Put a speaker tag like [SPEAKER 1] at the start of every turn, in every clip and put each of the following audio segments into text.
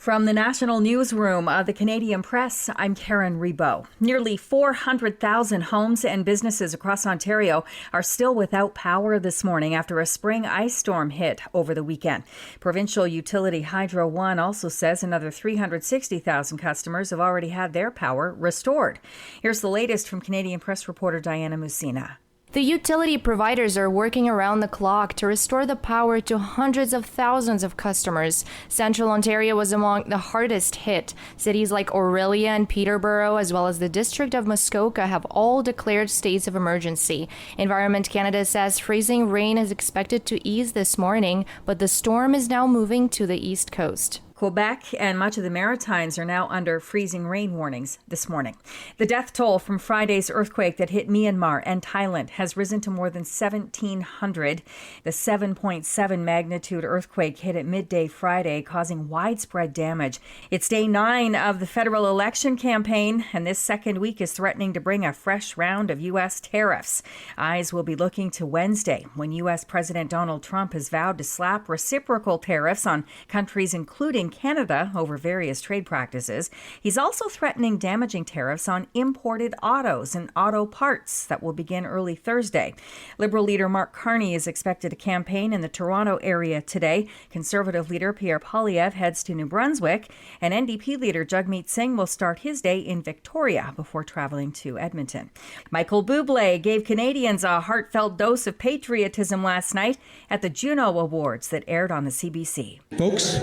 [SPEAKER 1] From the National Newsroom of the Canadian Press, I'm Karen Rebow. Nearly 400,000 homes and businesses across Ontario are still without power this morning after a spring ice storm hit over the weekend. Provincial utility Hydro One also says another 360,000 customers have already had their power restored. Here's the latest from Canadian Press reporter Diana Musina.
[SPEAKER 2] The utility providers are working around the clock to restore the power to hundreds of thousands of customers. Central Ontario was among the hardest hit. Cities like Orillia and Peterborough, as well as the district of Muskoka, have all declared states of emergency. Environment Canada says freezing rain is expected to ease this morning, but the storm is now moving to the east coast.
[SPEAKER 1] Quebec and much of the Maritimes are now under freezing rain warnings this morning. The death toll from Friday's earthquake that hit Myanmar and Thailand has risen to more than 1,700. The 7.7 magnitude earthquake hit at midday Friday, causing widespread damage. It's day 9 of the federal election campaign, and this second week is threatening to bring a fresh round of U.S. tariffs. Eyes will be looking to Wednesday, when U.S. President Donald Trump has vowed to slap reciprocal tariffs on countries including Canada over various trade practices. He's also threatening damaging tariffs on imported autos and auto parts that will begin early Thursday. Liberal leader Mark Carney is expected to campaign in the Toronto area today. Conservative leader Pierre Poilievre heads to New Brunswick, and NDP leader Jagmeet Singh will start his day in Victoria before traveling to Edmonton. Michael Bublé gave Canadians a heartfelt dose of patriotism last night at the Junos Awards that aired on the CBC.
[SPEAKER 3] Folks,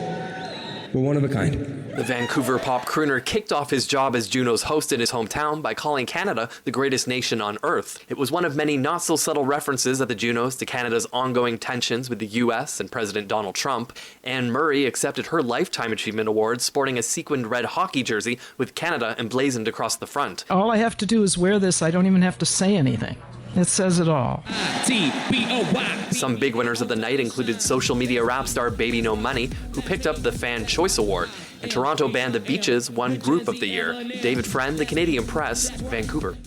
[SPEAKER 3] we're one of a kind.
[SPEAKER 4] The Vancouver pop crooner kicked off his job as Junos host in his hometown by calling Canada the greatest nation on earth. It was one of many not-so-subtle references at the Junos to Canada's ongoing tensions with the U.S. and President Donald Trump. Anne Murray accepted her Lifetime Achievement Award sporting a sequined red hockey jersey with Canada emblazoned across the front.
[SPEAKER 5] All I have to do is wear this. I don't even have to say anything. It says it all.
[SPEAKER 4] Some big winners of the night included social media rap star Baby No Money, who picked up the Fan Choice Award, and Toronto band The Beaches won Group of the Year. David Friend, The Canadian Press, Vancouver.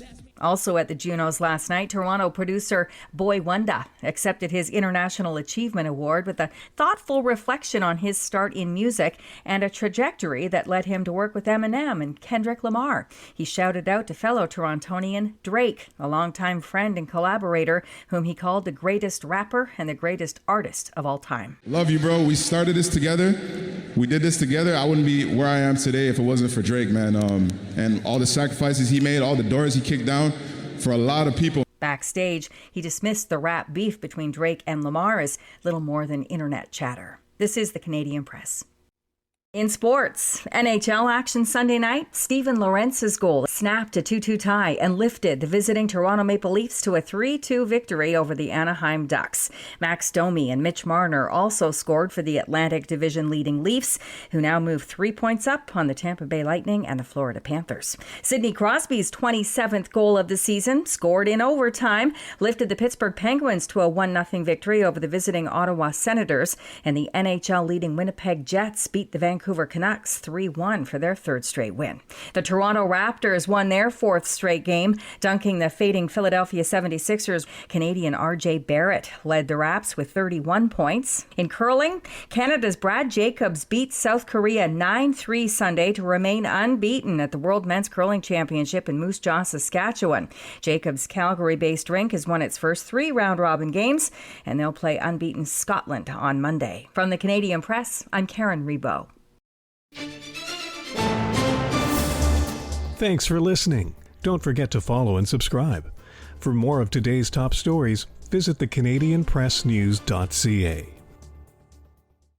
[SPEAKER 1] Also at the Junos last night, Toronto producer Boy Wonder accepted his International Achievement Award with a thoughtful reflection on his start in music and a trajectory that led him to work with Eminem and Kendrick Lamar. He shouted out to fellow Torontonian Drake, a longtime friend and collaborator, whom he called the greatest rapper and the greatest artist of all time.
[SPEAKER 6] Love you, bro. We started this together. We did this together. I wouldn't be where I am today if it wasn't for Drake, man. And all the sacrifices he made, all the doors he kicked down for a lot of people.
[SPEAKER 1] Backstage, he dismissed the rap beef between Drake and Lamar as little more than internet chatter. This is the Canadian Press. In sports, NHL action Sunday night, Steven Lorentz's goal snapped a 2-2 tie and lifted the visiting Toronto Maple Leafs to a 3-2 victory over the Anaheim Ducks. Max Domi and Mitch Marner also scored for the Atlantic Division leading Leafs, who now move 3 points up on the Tampa Bay Lightning and the Florida Panthers. Sidney Crosby's 27th goal of the season, scored in overtime, lifted the Pittsburgh Penguins to a 1-0 victory over the visiting Ottawa Senators, and the NHL leading Winnipeg Jets beat the Vancouver Canucks 3-1 for their third straight win. The Toronto Raptors won their fourth straight game, dunking the fading Philadelphia 76ers. Canadian RJ Barrett led the Raps with 31 points. In curling, Canada's Brad Jacobs beat South Korea 9-3 Sunday to remain unbeaten at the World Men's Curling Championship in Moose Jaw, Saskatchewan. Jacobs' Calgary-based rink has won its first 3 round-robin games, and they'll play unbeaten Scotland on Monday. From the Canadian Press, I'm Karen Rebow.
[SPEAKER 7] Thanks for listening. Don't forget to follow and subscribe. For more of today's top stories, visit thecanadianpressnews.ca.